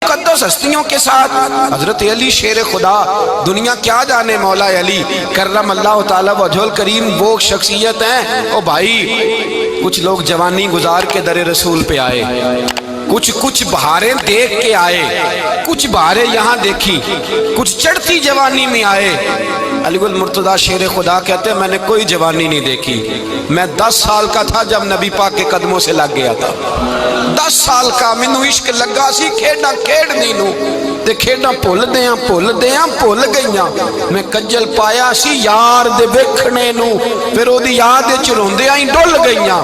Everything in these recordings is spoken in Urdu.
مقدس ہستیوں کے ساتھ حضرت علی شیر خدا، دنیا کیا جانے مولا علی کرم اللہ تعالی وجہ الکریم وہ شخصیت ہیں۔ او بھائی کچھ لوگ جوانی گزار کے در رسول پہ آئے، کچھ بہاریں دیکھ کے آئے، کچھ بہاریں یہاں دیکھی، کچھ چڑھتی جوانی میں آئے۔ علی گل مرتضیٰ شیر خدا کہتے ہیں میں نے کوئی جوانی نہیں دیکھی، میں 10 سال کا تھا جب نبی پاک کے قدموں سے لگ گیا تھا، 10 سال کا مینوں عشق لگا سی، کھیڈا کھیڈ نہیں نو تے کھیڈا بھول گئیاں، میں کجل پایا سی یار دے ویکھنے نو، پھر او دی یاد وچ روندیاں ہی ڈل گئیاں۔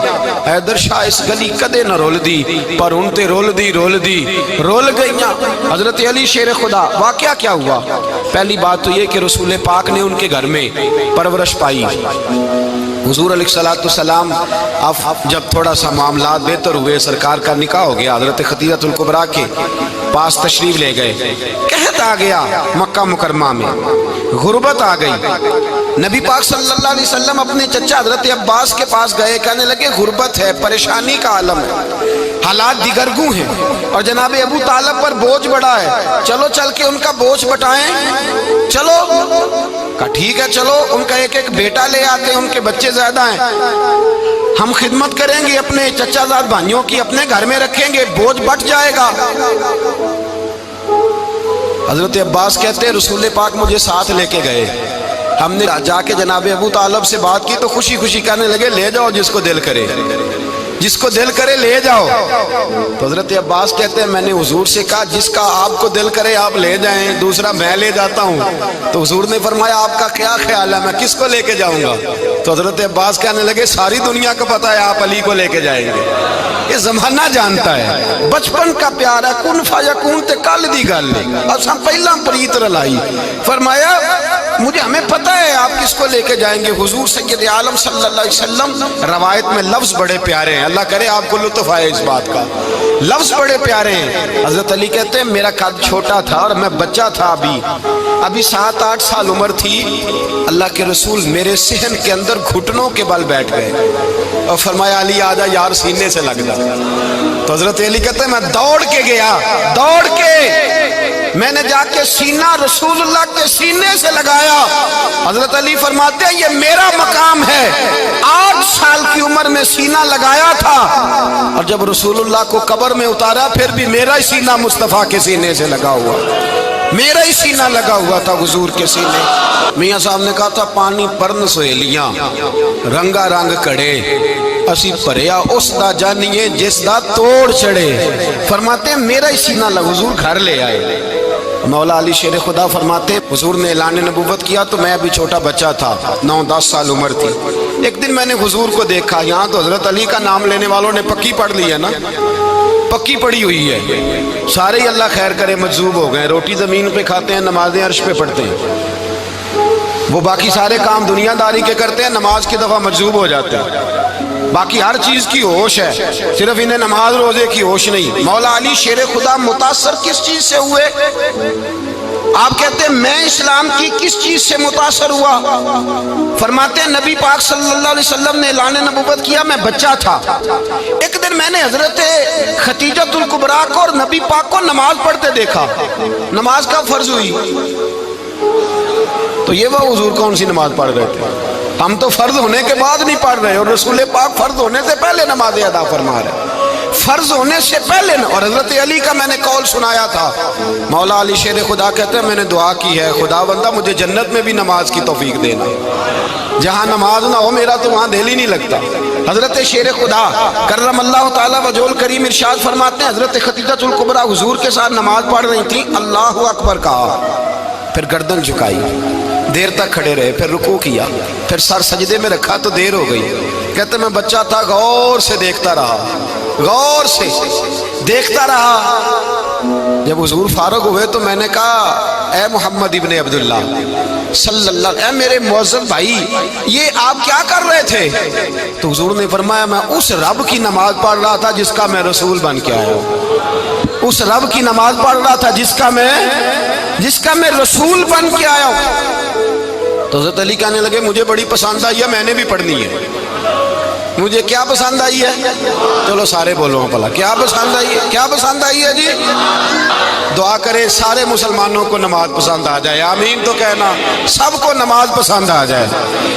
حیدر شاہ اس گلی کدے نہ رول دی، پر ہن تے رول گئیاں۔ حضرت علی شیر خدا، واقعہ کیا ہوا؟ پہلی بات تو یہ کہ رسول پاک نے ان کے گھر میں پرورش پائی۔ حضور علیہ السلام اب جب تھوڑا سا معاملات بہتر ہوئے، سرکار کا نکاح ہو گیا، حضرت خدیجہ الکبریٰ کے پاس تشریف لے گئے۔ قحط آ گیا مکہ مکرمہ میں، غربت آ گئی۔ نبی پاک صلی اللہ علیہ وسلم اپنے چچا حضرت عباس کے پاس گئے، کہنے لگے غربت ہے، پریشانی کا عالم ہے، حالات دیگرگوں ہیں، اور جناب ابو طالب پر بوجھ بڑا ہے، چلو چل کے ان کا بوجھ بٹائیں۔ چلو کہا ٹھیک ہے، چلو ان کا ایک ایک بیٹا لے آتے ہیں، ان کے بچے زیادہ ہیں، ہم خدمت کریں گے اپنے چچا زاد بھائیوں کی، اپنے گھر میں رکھیں گے، بوجھ بٹ جائے گا۔ حضرت عباس کہتے ہیں رسول پاک مجھے ساتھ لے کے گئے، ہم نے جا کے جناب ابو طالب سے بات کی تو خوشی خوشی کہنے لگے لے جاؤ جس کو دل کرے، جس کو دل کرے لے جاؤ۔ تو حضرت عباس کہتے ہیں میں نے حضور سے کہا جس کا آپ کو دل کرے آپ لے جائیں، دوسرا میں لے جاتا ہوں۔ تو حضور نے فرمایا آپ کا کیا خیال ہے، میں کس کو لے کے جاؤں گا؟ تو حضرت عباس کہنے لگے ساری دنیا کو پتا ہے آپ علی کو لے کے جائیں گے، یہ زمانہ جانتا ہے، بچپن کا پیار ہے، کن فیکون تے کل دی گل اساں پہلا پریت رلائی۔ فرمایا مجھے ہمیں پتہ ہے آپ کس کو لے کے جائیں گے۔ حضور سید عالم صلی اللہ علیہ وسلم، روایت میں لفظ بڑے پیارے ہیں، اللہ کرے آپ کو لطف آئے اس بات کا، لفظ بڑے پیارے ہیں۔ حضرت علی کہتے ہیں میرا قد چھوٹا تھا اور میں بچہ تھا، ابھی 7-8 سال عمر تھی، اللہ کے رسول میرے صحن کے اندر گھٹنوں کے بل بیٹھ گئے اور فرمایا علی آجا یار سینے سے لگ جا۔ تو حضرت علی کہتے ہیں میں دوڑ کے گیا، دوڑ کے میں نے جا کے سینہ رسول اللہ کے سینے سے لگایا۔ حضرت علی فرماتے ہیں یہ میرا مقام ہے، 8 سال کی عمر میں سینہ لگایا تھا، اور جب رسول اللہ کو قبر میں اتارا پھر بھی میرا ہی سینہ مصطفیٰ کے سینے سے لگا ہوا، میرا ہی سینہ لگا ہوا تھا حضور کے سینے۔ میاں صاحب نے کہا تھا پانی پرن سہیلیاں رنگا رنگ کڑے، اسی پریا اس دا جانیے جس دا توڑ چڑے۔ فرماتے ہیں میرا ہی سینہ لگا، حضور گھر لے آئے۔ مولا علی شیر خدا فرماتے ہیں حضور نے اعلان نبوت کیا تو میں ابھی چھوٹا بچہ تھا، 9-10 سال عمر تھی۔ ایک دن میں نے حضور کو دیکھا، یہاں تو حضرت علی کا نام لینے والوں نے پکی پڑھ لی ہے نا، پکی پڑی ہوئی ہے، سارے ہی اللہ خیر کرے مجذوب ہو گئے، روٹی زمین پہ کھاتے ہیں، نمازیں عرش پہ پڑھتے ہیں، وہ باقی سارے کام دنیا داری کے کرتے ہیں، نماز کی دفعہ مجذوب ہو جاتے ہیں، باقی ہر چیز کی ہوش ہے، صرف انہیں نماز روزے کی ہوش نہیں۔ مولا علی شیر خدا متاثر کس چیز سے ہوئے؟ آپ کہتے ہیں میں اسلام کی کس چیز سے متاثر ہوا؟ فرماتے ہیں نبی پاک صلی اللہ علیہ وسلم نے اعلان نبوت کیا، میں بچہ تھا، ایک دن میں نے حضرت خدیجہ الکبریٰ کو اور نبی پاک کو نماز پڑھتے دیکھا، نماز کا فرض ہوئی تو یہ وہ حضور کون سی نماز پڑھ رہے تھے؟ ہم تو فرض ہونے کے بعد نہیں پڑھ رہے، اور رسول پاک فرض ہونے سے پہلے نماز ادا فرما رہے، فرض ہونے سے پہلے۔ اور حضرت علی کا میں نے قول سنایا تھا، مولا علی شیر خدا کہتے ہیں میں نے دعا کی ہے خدا بندہ مجھے جنت میں بھی نماز کی توفیق دینا، جہاں نماز نہ ہو میرا تو وہاں دل ہی نہیں لگتا۔ حضرت شیر خدا کرم اللہ تعالیٰ وجہ الکریم ارشاد فرماتے ہیں حضرت خدیجہ الکبریٰ حضور کے ساتھ نماز پڑھ رہی تھی، اللہ اکبر کہا، پھر گردن جھکائی، دیر تک کھڑے رہے، پھر رکوع کیا، پھر سر سجدے میں رکھا تو دیر ہو گئی۔ کہتے میں بچہ تھا، غور سے دیکھتا رہا، غور سے دیکھتا رہا۔ جب حضور فارغ ہوئے تو میں نے کہا اے محمد ابن عبداللہ صلی اللہ، اے میرے معزز بھائی یہ آپ کیا کر رہے تھے؟ تو حضور نے فرمایا میں اس رب کی نماز پڑھ رہا تھا جس کا میں رسول بن کے آیا ہوں، اس رب کی نماز پڑھ رہا تھا جس کا میں رسول بن کے آیا ہوں۔ تو حضرت علی کہنے لگے مجھے بڑی پسند آئی ہے، میں نے بھی پڑھنی ہے، مجھے کیا پسند آئی ہے؟ چلو سارے بولو پلا کیا پسند آئی ہے؟ کیا پسند آئی ہے جی؟ دعا کریں سارے مسلمانوں کو نماز پسند آ جائے، آمین تو کہنا، سب کو نماز پسند آ جائے۔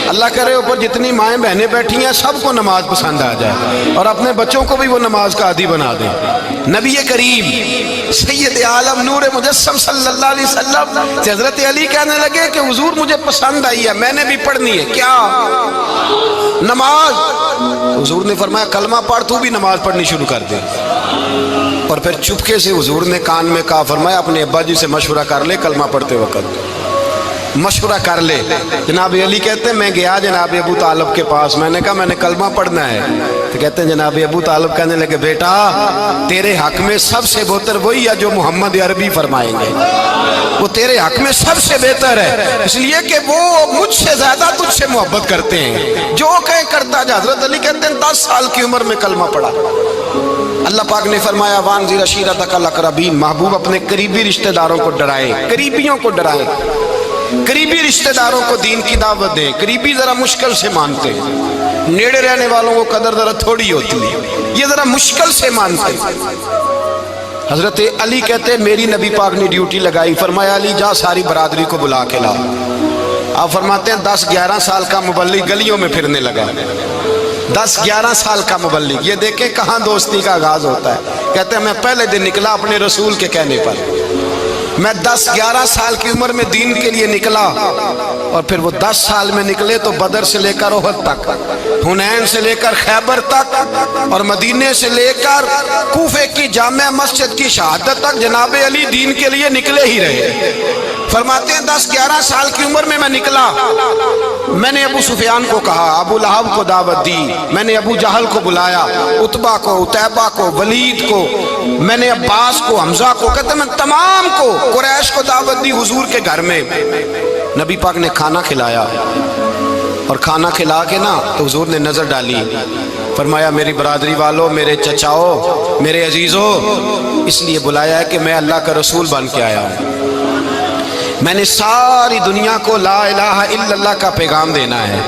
اللہ کرے اوپر جتنی مائیں بہنیں بیٹھی ہیں سب کو نماز پسند آ جائے، اور اپنے بچوں کو بھی وہ نماز کا عادی بنا دیں۔ نبی کریم سید عالم نور مجسم صلی اللہ علیہ وسلم سے حضرت علی کہنے لگے کہ حضور مجھے پسند آئی ہے، میں نے بھی پڑھنی ہے۔ کیا؟ نماز۔ حضور نے فرمایا کلمہ پڑھ، تو بھی نماز پڑھنی شروع کر دے۔ اور پھر چپکے سے حضور نے کان میں کہا، فرمایا اپنے ابا جی سے مشورہ کر لے کلمہ پڑھتے وقت، مشورہ کر لے۔ جناب علی کہتے ہیں میں گیا جناب ابو طالب کے پاس، میں نے کہا میں نے کلمہ پڑھنا ہے، تو کہتے ہیں جناب ابو طالب کہنے لگے بیٹا تیرے حق میں سب سے بہتر وہی ہے جو محمد عربی فرمائیں گے، وہ تیرے حق میں سب سے بہتر ہے، اس لیے کہ وہ مجھ سے زیادہ تجھ سے محبت کرتے ہیں، جو کہیں کرتا جا۔ حضرت علی کہتے ہیں 10 سال کی عمر میں کلمہ پڑھا۔ اللہ پاک نے فرمایا وانذر عشیرتک الاقربین، محبوب اپنے قریبی رشتہ داروں کو ڈرائے، قریبیوں کو ڈرائے، قریبی رشتہ داروں کو دین کی دعوت دیں۔ قریبی ذرا مشکل سے مانتے ہیں، نیڑے رہنے والوں کو قدر ذرا تھوڑی ہوتی ہے، یہ ذرا مشکل سے مانتے ہیں۔ حضرت علی کہتے ہیں میری نبی پاک نے ڈیوٹی لگائی، فرمایا علی جا ساری برادری کو بلا کے لا۔ آپ فرماتے ہیں 10-11 سال کا مبلغ گلیوں میں پھرنے لگا، 10-11 سال کا مبلغ۔ یہ دیکھیں کہاں دوستی کا آغاز ہوتا ہے۔ کہتے ہیں میں پہلے دن نکلا اپنے رسول کے کہنے پر، میں 10-11 سال کی عمر میں دین کے لیے نکلا، اور پھر وہ 10 سال میں نکلے تو بدر سے لے کر احد تک، حنین سے لے کر خیبر تک، اور مدینے سے لے کر کوفے کی جامع مسجد کی شہادت تک جناب علی دین کے لیے نکلے ہی رہے۔ فرماتے ہیں 10-11 سال کی عمر میں نکلا، میں نے ابو سفیان کو کہا، ابو لہب کو دعوت دی، میں نے ابو جہل کو بلایا، عتبہ کو، عتیبہ کو، ولید کو، میں نے عباس کو، حمزہ کو، کہتے میں تمام کو، قریش کو دعوت دی حضور کے گھر میں۔ نبی پاک نے کھانا کھلایا، اور کھانا کھلا کے نا تو حضور نے نظر ڈالی، فرمایا میری برادری والوں، میرے چچاؤ، میرے عزیزوں، اس لیے بلایا ہے کہ میں اللہ کا رسول بن کے آیا ہوں، میں نے ساری دنیا کو لا الہ الا اللہ کا پیغام دینا ہے،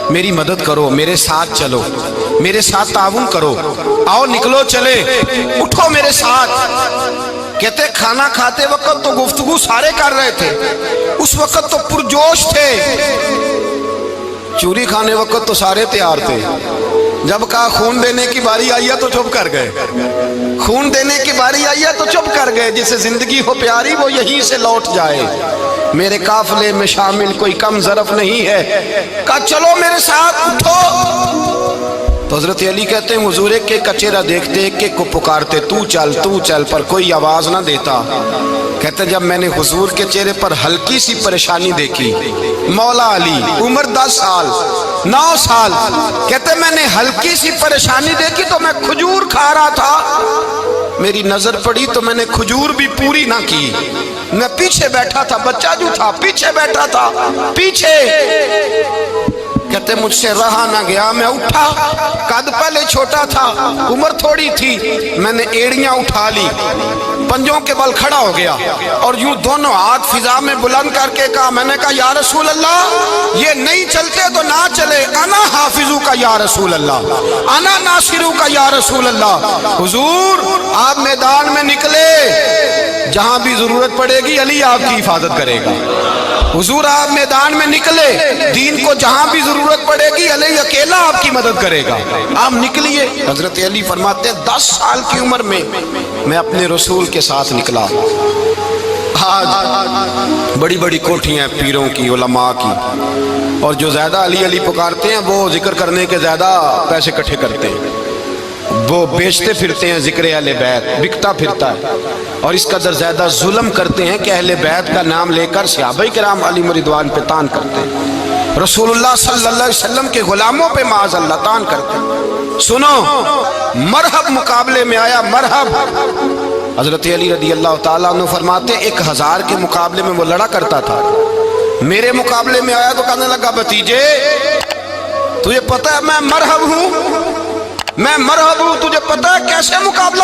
میری مدد کرو، میرے ساتھ چلو، میرے ساتھ تعاون کرو، آؤ نکلو چلے، اٹھو میرے ساتھ۔ کہتے کھانا کھاتے وقت تو گفتگو سارے کر رہے تھے، اس وقت تو پرجوش تھے، چوری کھانے وقت تو سارے تیار تھے، جب کہا خون دینے کی باری آئی ہے تو چپ کر گئے، خون دینے کی باری آئی ہے تو چپ کر گئے، جسے زندگی ہو پیاری وہ یہیں سے لوٹ جائے، میرے قافلے میں شامل کوئی کم ظرف نہیں ہے، کہا چلو میرے ساتھ اٹھو۔ تو حضرت علی کہتے ہیں حضور ایک ایک کا چہرہ دیکھتے، ایک ایک کو پکارتے، تو چل پر کوئی آواز نہ دیتا۔ کہتے جب میں نے حضور کے چہرے پر ہلکی سی پریشانی دیکھی، مولا علی عمر 10 سال 9 سال، کہتے میں نے ہلکی سی پریشانی دیکھی تو میں کھجور کھا رہا تھا، میری نظر پڑی تو میں نے کھجور بھی پوری نہ کی، میں پیچھے بیٹھا تھا، بچہ جو تھا پیچھے بیٹھا تھا، پیچھے۔ کہتے مجھ سے رہا نہ گیا، میں اٹھا، قد پہلے چھوٹا تھا، عمر تھوڑی تھی، میں نے ایڑیاں اٹھا لی، پنجوں کے بل کھڑا ہو گیا، اور یوں دونوں ہاتھ فضا میں بلند کر کے کہا، میں نے کہا یا رسول اللہ یہ نہیں چلتے تو نہ چلے، انا حافظو کا یا رسول اللہ، انا ناصرو کا یا رسول اللہ۔ حضور آپ میدان میں نکلے، جہاں بھی ضرورت پڑے گی علی آپ کی حفاظت کرے گا، حضور آپ میدان میں نکلے، دین کو جہاں بھی ضرورت پڑے گی علی اکیلا آپ کی مدد کرے گا، آپ نکلیے۔ حضرت علی فرماتے ہیں 10 سال کی عمر میں میں اپنے رسول کے ساتھ نکلا۔ آج بڑی بڑی کوٹھیاں پیروں کی، علماء کی، اور جو زیادہ علی علی پکارتے ہیں وہ ذکر کرنے کے زیادہ پیسے اکٹھے کرتے ہیں، وہ بیچتے پھرتے ہیں، ذکر اہل بیت بکتا پھرتا ہے، اور اس قدر زیادہ ظلم کرتے ہیں کہ اہل بیت کا نام لے کر صحابہ کرام علی رضوان پہ تان کرتے ہیں، رسول اللہ صلی اللہ علیہ وسلم کے غلاموں پہ معاذ اللہ تان کرتے ہیں۔ سنو مرحب مقابلے میں آیا، مرحب۔ حضرت علی رضی اللہ تعالیٰ عنہ فرماتے 1000 کے مقابلے میں وہ لڑا کرتا تھا، میرے مقابلے میں آیا تو کہنے لگا بھتیجے تجھے پتہ ہے میں مرحب ہوں، میں مرحب ہوں، تجھے پتہ ہے کیسے مقابلہ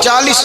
40।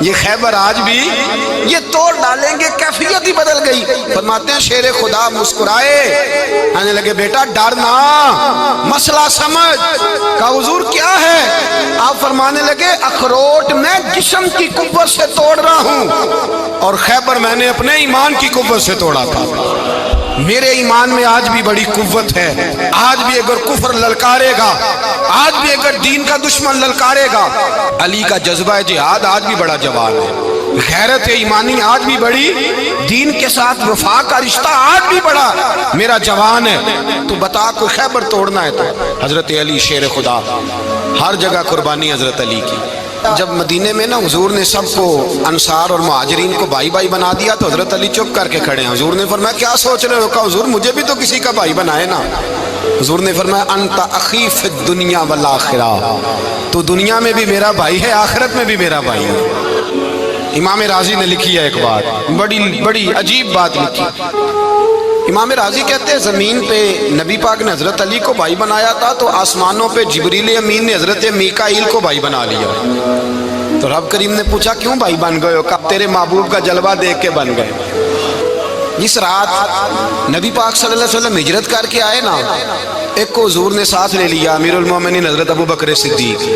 یہ خیبر آج بھی یہ توڑ ڈالیں گے، کیفیت ہی بدل گئی۔ فرماتے ہیں شیر خدا مسکرائے، کہنے لگے بیٹا ڈرنا، مسئلہ سمجھ۔ کہا حضور کیا ہے؟ آپ فرمانے لگے اخروٹ میں جسم کی قوت سے توڑ رہا ہوں اور خیبر میں نے اپنے ایمان کی قوت سے توڑا تھا۔ میرے ایمان میں آج بھی بڑی قوت ہے، آج بھی اگر کفر للکارے گا، آج بھی اگر دین کا دشمن للکارے گا، علی کا جذبہ جہاد آج بھی بڑا جوان ہے، غیرت ایمانی آج بھی بڑی، دین کے ساتھ وفا کا رشتہ آج بھی بڑا میرا جوان ہے۔ تو بتا کوئی خیبر توڑنا ہے تو حضرت علی شیر خدا، ہر جگہ قربانی حضرت علی کی۔ جب مدینے میں نا حضور نے سب کو انصار اور مہاجرین کو بھائی بھائی بنا دیا تو حضرت علی چپ کر کے کھڑے ہیں۔ حضور نے فرمایا کیا سوچ رہے ہو؟ کہا حضور مجھے بھی تو کسی کا بھائی بنائے نا۔ حضور نے فرمایا انت اخی فی الدنیا والآخرہ، تو دنیا میں بھی میرا بھائی ہے، آخرت میں بھی میرا بھائی ہے۔ امام راضی نے لکھی ہے ایک بات، بڑی عجیب بات لکھی۔ امام راضی کہتے ہیں زمین پہ نبی پاک نے حضرت علی کو بھائی بنایا تھا تو آسمانوں پہ جبریل امین نے حضرت میکائیل کو بھائی بنا لیا۔ تو رب کریم نے پوچھا کیوں بھائی بن گئے ہو؟ کہا تیرے محبوب کا جلوہ دیکھ کے بن گئے۔ جس رات نبی پاک صلی اللہ علیہ وسلم ہجرت کر کے آئے نا، ایک کو حضور نے ساتھ لے لیا، امیر المومنین حضرت ابو بکر صدیق۔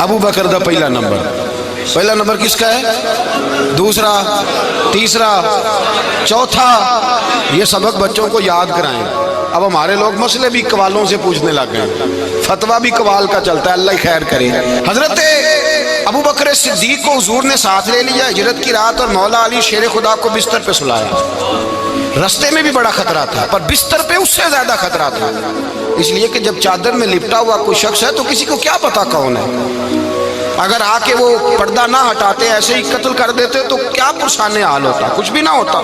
ابو بکر دا پہلا نمبر کس کا ہے؟ دوسرا، تیسرا، چوتھا، یہ سبق بچوں کو یاد کرائیں۔ اب ہمارے لوگ مسئلے بھی قوالوں سے پوچھنے لگ گئے، فتویٰ بھی قوال کا چلتا ہے، اللہ خیر کرے۔ حضرت ابو بکر صدیق کو حضور نے ساتھ لے لیا ہجرت کی رات، اور مولا علی شیر خدا کو بستر پہ سلایا۔ رستے میں بھی بڑا خطرہ تھا پر بستر پہ اس سے زیادہ خطرہ تھا، اس لیے کہ جب چادر میں لپٹا ہوا کوئی شخص ہے تو کسی کو کیا پتا کون ہے، اگر آ کے وہ پردہ نہ ہٹاتے ایسے ہی قتل کر دیتے تو کیا پرسان حال ہوتا، کچھ بھی نہ ہوتا۔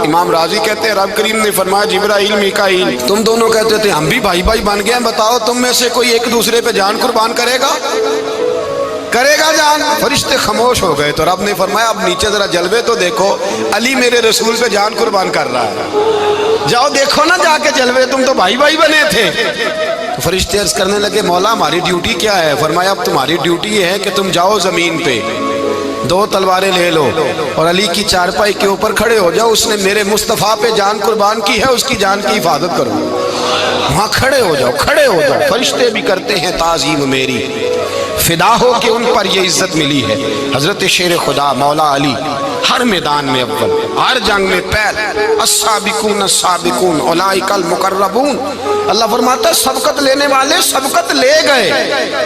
امام راضی کہتے ہیں رب کریم نے فرمایا جبرائیل میکائیل تم دونوں کہتے تھے ہم بھی بھائی بھائی بن گئے ہیں، بتاؤ تم میں سے کوئی ایک دوسرے پہ جان قربان کرے گا جان؟ فرشتے خاموش ہو گئے تو رب نے فرمایا اب نیچے ذرا جلوے تو دیکھو، علی میرے رسول پہ جان قربان کر رہا ہے، جاؤ دیکھو نا جا کے جلوے، تم تو بھائی بھائی بنے تھے۔ تو فرشتے عرض کرنے لگے مولا ہماری ڈیوٹی کیا ہے؟ فرمایا اب تمہاری ڈیوٹی یہ ہے کہ تم جاؤ زمین پہ، دو تلواریں لے لو اور علی کی چارپائی کے اوپر کھڑے ہو جاؤ، اس نے میرے مصطفیٰ پہ جان قربان کی ہے، اس کی جان کی حفاظت کرو۔ وہاں کھڑے ہو جاؤ۔ فرشتے بھی کرتے ہیں تعظیم میری، فدا ہو کہ ان پر یہ عزت ملی ہے۔ حضرت شیر خدا مولا علی ہر میدان میں اول، ہر جنگ میں پہل، السابقون السابقون اولئک المقربون۔ اللہ فرماتا ہے سبقت لینے والے سبقت لے گئے،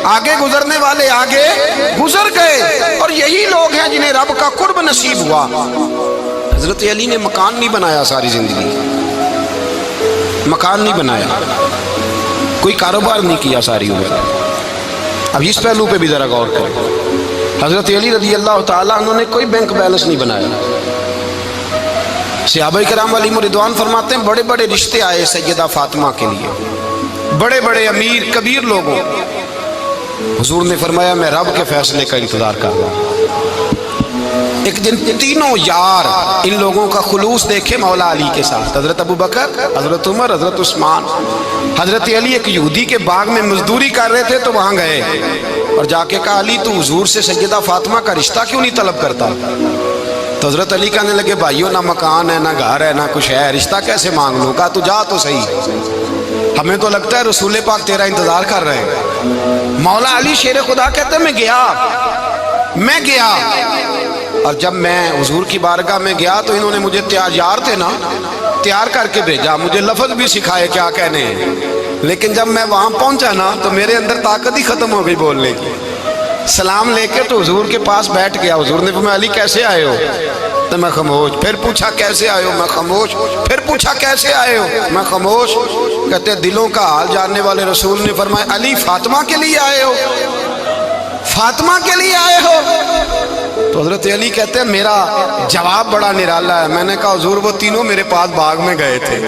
آگے گزرنے والے آگے گزر گئے، اور یہی لوگ ہیں جنہیں رب کا قرب نصیب ہوا۔ حضرت علی نے مکان نہیں بنایا، ساری زندگی مکان نہیں بنایا، کوئی کاروبار نہیں کیا ساری عمر۔ اب اس پہلو پہ بھی ذرا غور کریں، حضرت علی رضی اللہ تعالیٰ انہوں نے کوئی بینک بیلنس نہیں بنایا۔ صحابہ کرام علیہم رضوان فرماتے ہیں بڑے بڑے رشتے آئے سیدہ فاطمہ کے لیے، بڑے بڑے امیر کبیر لوگوں، حضور نے فرمایا میں رب کے فیصلے کا انتظار کر رہا ہوں۔ ایک دن تینوں یار ان لوگوں کا خلوص دیکھے مولا علی کے ساتھ، حضرت ابو بکر، حضرت عمر، حضرت عثمان۔ حضرت علی ایک یہودی کے باغ میں مزدوری کر رہے تھے تو وہاں گئے اور جا کے کہا علی تو حضور سے سیدہ فاطمہ کا رشتہ کیوں نہیں طلب کرتا؟ تو حضرت علی کہنے لگے بھائیو نہ مکان ہے، نہ گھر ہے، نہ کچھ ہے، رشتہ کیسے مانگ لوں؟ کہا تو جا تو صحیح، ہمیں تو لگتا ہے رسول پاک تیرا انتظار کر رہے ہیں۔ مولا علی شیر خدا کہتے ہیں میں گیا اور جب میں حضور کی بارگاہ میں گیا تو انہوں نے مجھے تیار کر کے بھیجا، مجھے لفظ بھی سکھائے کیا کہنے ہیں، لیکن جب میں وہاں پہنچا نا تو میرے اندر طاقت ہی ختم ہو گئی بولنے کی۔ سلام لے کے تو حضور کے پاس بیٹھ گیا، حضور نے فرمایا علی کیسے آئے ہو؟ تو میں خاموش، پھر پوچھا کیسے آئے ہو؟ میں خاموش، پھر پوچھا کیسے آئے ہو؟ میں خاموش۔ کہتے دلوں کا حال جاننے والے رسول نے فرمایا علی فاطمہ کے لیے آئے ہو؟ فاطمہ کے لیے آئے ہو؟ تو حضرت علی کہتے ہیں میرا جواب بڑا نرالا ہے۔ میں نے کہا حضور وہ تینوں میرے پاس باغ میں گئے تھے،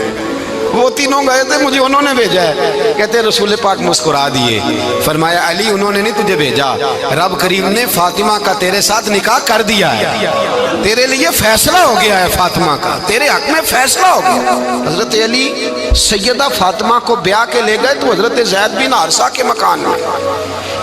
وہ تینوں گئے تھے، مجھے انہوں نے بھیجا ہے۔ کہتے رسول پاک مسکرا دیے، فرمایا علی انہوں نے نہیں تجھے بھیجا، رب کریم نے فاطمہ کا تیرے ساتھ نکاح کر دیا ہے، تیرے لیے فیصلہ ہو گیا ہے، فاطمہ کا تیرے حق میں فیصلہ ہو گیا۔ حضرت علی سیدہ فاطمہ کو بیاہ کے لے گئے تو حضرت زید بن حارثہ کے مکان میں،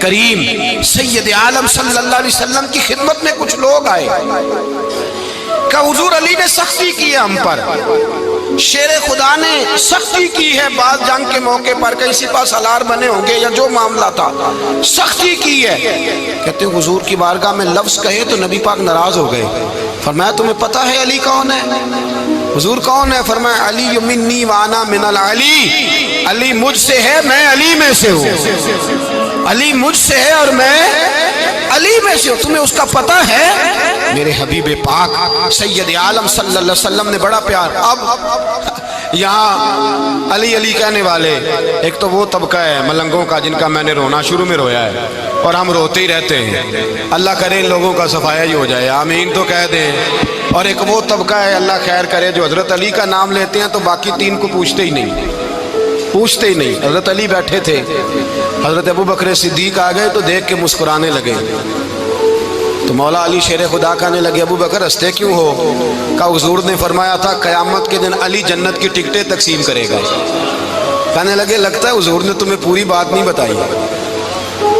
کریم سید عالم صلی اللہ علیہ وسلم کی خدمت میں کچھ لوگ آئے کہ حضور علی نے سختی کی ہے ہم پر، شیر خدا نے سختی کی ہے، بعض جنگ کے موقع پر کہیں سپاہ سالار بنے ہوں گے یا جو معاملہ تھا، سختی کی ہے۔ کہتے ہیں حضور کی بارگاہ میں لفظ کہے تو نبی پاک ناراض ہو گئے۔ فرمایا تمہیں پتہ ہے علی کون ہے؟ حضور کون ہے؟ فرمایا علی منی وانا من العلی، علی مجھ سے ہے میں علی میں سے ہوں، علی مجھ سے ہے اور میں علی میں سے ہوں، تمہیں اس کا پتہ ہے؟ میرے حبیب پاک سید عالم صلی اللہ علیہ وسلم نے بڑا پیار۔ اب یہاں علی علی کہنے والے ایک تو وہ طبقہ ہے ملنگوں کا جن کا میں نے رونا شروع میں رویا ہے اور ہم روتے ہی رہتے ہیں، اللہ کرے ان لوگوں کا صفایا ہی ہو جائے، آمین تو کہہ دیں۔ اور ایک وہ طبقہ ہے اللہ خیر کرے جو حضرت علی کا نام لیتے ہیں تو باقی تین کو پوچھتے ہی نہیں، پوچھتے ہی نہیں۔ حضرت علی بیٹھے تھے، حضرت ابو بکر صدیق آ گئے تو دیکھ کے مسکرانے لگے، تو مولا علی شیر خدا کہنے لگے ابو بکر ہنستے کیوں ہو؟ کہ حضور نے فرمایا تھا قیامت کے دن علی جنت کی ٹکٹیں تقسیم کرے گا۔ کہنے لگے لگتا ہے حضور نے تمہیں پوری بات نہیں بتائی۔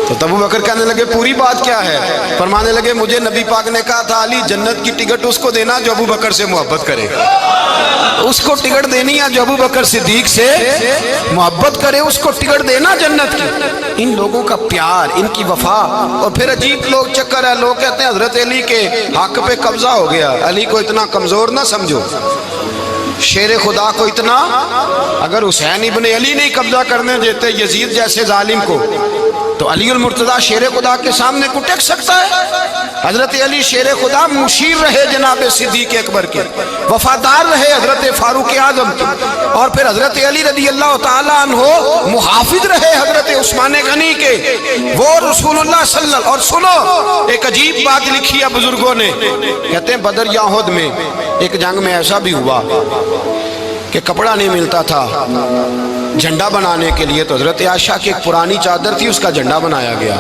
تو ابو بکر کہنے لگے پوری بات کیا ہے؟ فرمانے لگے مجھے نبی پاک نے کہا تھا علی جنت کی ٹکٹ اس کو دینا جو ابو بکر سے محبت کرے، اس کو ٹکٹ دینی ہے جو ابو بکر صدیق سے محبت کرے، اس کو ٹکٹ دینا جنت کی۔ ان لوگوں کا پیار، ان کی وفا۔ اور پھر عجیب لوگ چکر ہے، لوگ کہتے ہیں حضرت علی کے حق پہ قبضہ ہو گیا، علی کو اتنا کمزور نہ سمجھو، شیر خدا کو اتنا، اگر حسین ابن علی نہیں قبضہ کرنے دیتے یزید جیسے ظالم کو تو علی المرتضیٰ شیر خدا کے سامنے کو ٹک سکتا ہے؟ حضرت علی شیر خدا مشیر رہے جناب صدیق اکبر کے، وفادار رہے حضرت فاروق اعظم کے، اور پھر حضرت علی رضی اللہ تعالیٰ عنہ محافظ رہے حضرت عثمان غنی کے، وہ رسول اللہ صلی اللہ علیہ وسلم۔ اور سنو ایک عجیب بات لکھی ہے بزرگوں نے، کہتے ہیں بدر یا احد میں ایک جنگ میں ایسا بھی ہوا کہ کپڑا نہیں ملتا تھا جھنڈا بنانے کے لیے، تو حضرت عائشہ کی ایک پرانی چادر تھی، اس کا جھنڈا بنایا گیا،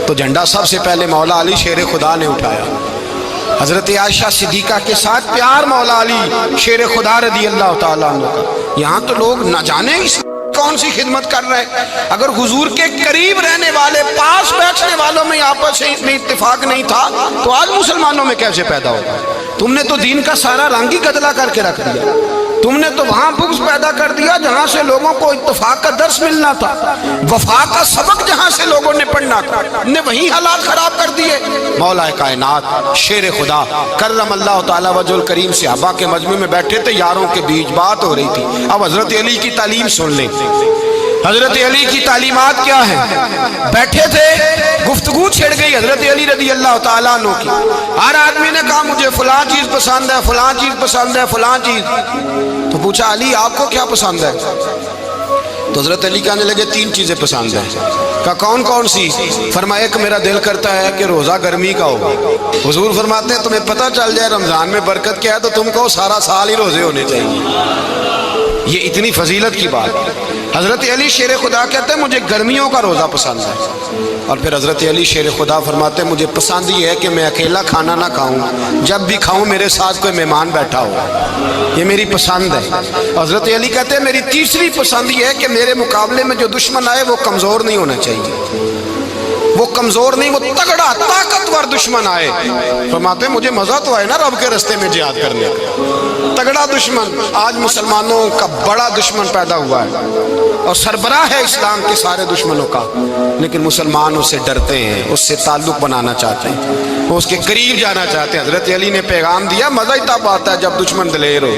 تو جھنڈا سب سے پہلے مولا علی شیر خدا نے اٹھایا۔ حضرت عائشہ صدیقہ کے ساتھ پیار مولا علی شیر خدا رضی اللہ تعالیٰ عنہ کا۔ یہاں تو لوگ نہ جانے اس کون سی خدمت کر رہے ہیں۔ اگر حضور کے قریب رہنے والے، پاس بیٹھنے والوں میں آپس میں اتفاق نہیں تھا تو آج مسلمانوں میں کیسے پیدا ہوگا؟ تم نے تو دین کا سارا رنگ ہی گدلا کر کے رکھ دیا، تم نے تو وہاں بغض پیدا کر دیا جہاں سے لوگوں کو اتفاق کا درس ملنا تھا، وفا کا سبق جہاں سے لوگوں نے پڑھنا تھا، نے وہی حالات خراب کر دیے۔ مولا کائنات شیر خدا کرم اللہ تعالیٰ وجہ الکریم صحابہ کے مجمع میں بیٹھے تھے، یاروں کے بیچ بات ہو رہی تھی۔ اب حضرت علی کی تعلیم سن لیں، حضرت علی کی تعلیمات کیا ہیں؟ بیٹھے تھے، گفتگو چھڑ گئی حضرت علی رضی اللہ تعالیٰ عنہ کی، ہر آدمی نے کہا مجھے فلاں چیز پسند ہے، فلاں چیز پسند ہے، فلاں چیز۔ تو پوچھا علی آپ کو کیا پسند ہے؟ تو حضرت علی کہنے لگے تین چیزیں پسند ہیں۔ کہا کون کون سی؟ فرمایا ایک میرا دل کرتا ہے کہ روزہ گرمی کا ہو۔ حضور فرماتے ہیں تمہیں پتہ چل جائے رمضان میں برکت کیا ہے تو تم کو سارا سال ہی روزے ہونے چاہیے، یہ اتنی فضیلت کی بات۔ حضرت علی شیر خدا کہتے ہیں مجھے گرمیوں کا روزہ پسند ہے، اور پھر حضرت علی شیر خدا فرماتے ہیں مجھے پسند یہ ہے کہ میں اکیلا کھانا نہ کھاؤں، جب بھی کھاؤں میرے ساتھ کوئی مہمان بیٹھا ہو، یہ میری پسند ہے۔ حضرت علی کہتے ہیں میری تیسری پسند یہ ہے کہ میرے مقابلے میں جو دشمن آئے وہ کمزور نہیں ہونا چاہیے، وہ کمزور نہیں، وہ تگڑا طاقتور دشمن آئے۔ فرماتے ہیں مجھے مزہ تو آئے نا رب کے رستے میں جہاد کرنے کا، تگڑا دشمن۔ آج مسلمانوں کا بڑا دشمن پیدا ہوا ہے اور سربراہ ہے اسلام کے سارے دشمنوں کا، لیکن مسلمان اس سے ڈرتے ہیں، اس سے تعلق بنانا چاہتے ہیں، وہ اس کے قریب جانا چاہتے ہیں۔ حضرت علی نے پیغام دیا مزہ ہی تب آتا ہے جب دشمن دلیر ہو،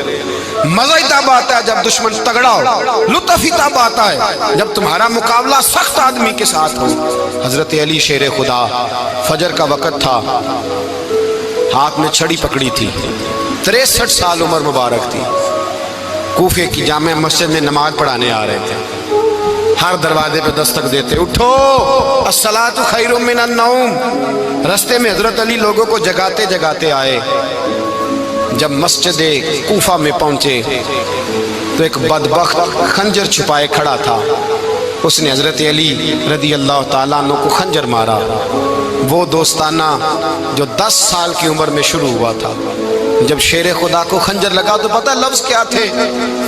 مزہ ہی تب آتا ہے جب دشمن تگڑا ہو، لطف ہی تب آتا ہے جب تمہارا مقابلہ سخت آدمی کے ساتھ ہو۔ حضرت علی شیر خدا، فجر کا وقت تھا، ہاتھ میں چھڑی پکڑی تھی، 63 سال عمر مبارک تھی، کوفے کی جامع مسجد میں نماز پڑھانے آ رہے تھے، ہر دروازے پہ دستک دیتے اٹھو الصلاۃ خیر من النوم۔ رستے میں حضرت علی لوگوں کو جگاتے جگاتے آئے، جب مسجد کوفہ میں پہنچے تو ایک بدبخت خنجر چھپائے کھڑا تھا، اس نے حضرت علی رضی اللہ تعالیٰ عنہ کو خنجر مارا، وہ دوستانہ جو 10 سال کی عمر میں شروع ہوا تھا۔ جب شیر خدا کو خنجر لگا تو پتہ لفظ کیا تھے؟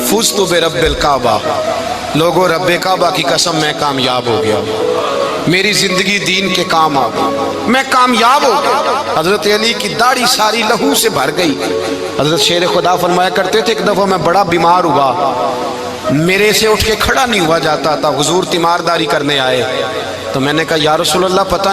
فزت برب الکعبہ، لوگوں رب کعبہ کی قسم میں کامیاب ہو گیا، میری زندگی دین کے کام آ گئی، میں کامیاب ہو گیا۔ حضرت علی کی داڑھی ساری لہو سے بھر گئی۔ حضرت شیر خدا فرمایا کرتے تھے ایک دفعہ میں بڑا بیمار ہوا، میرے سے اٹھ کے کھڑا نہیں ہوا جاتا تھا، حضور تیمارداری کرنے آئے تو میں نے کہا یا رسول اللہ پتہ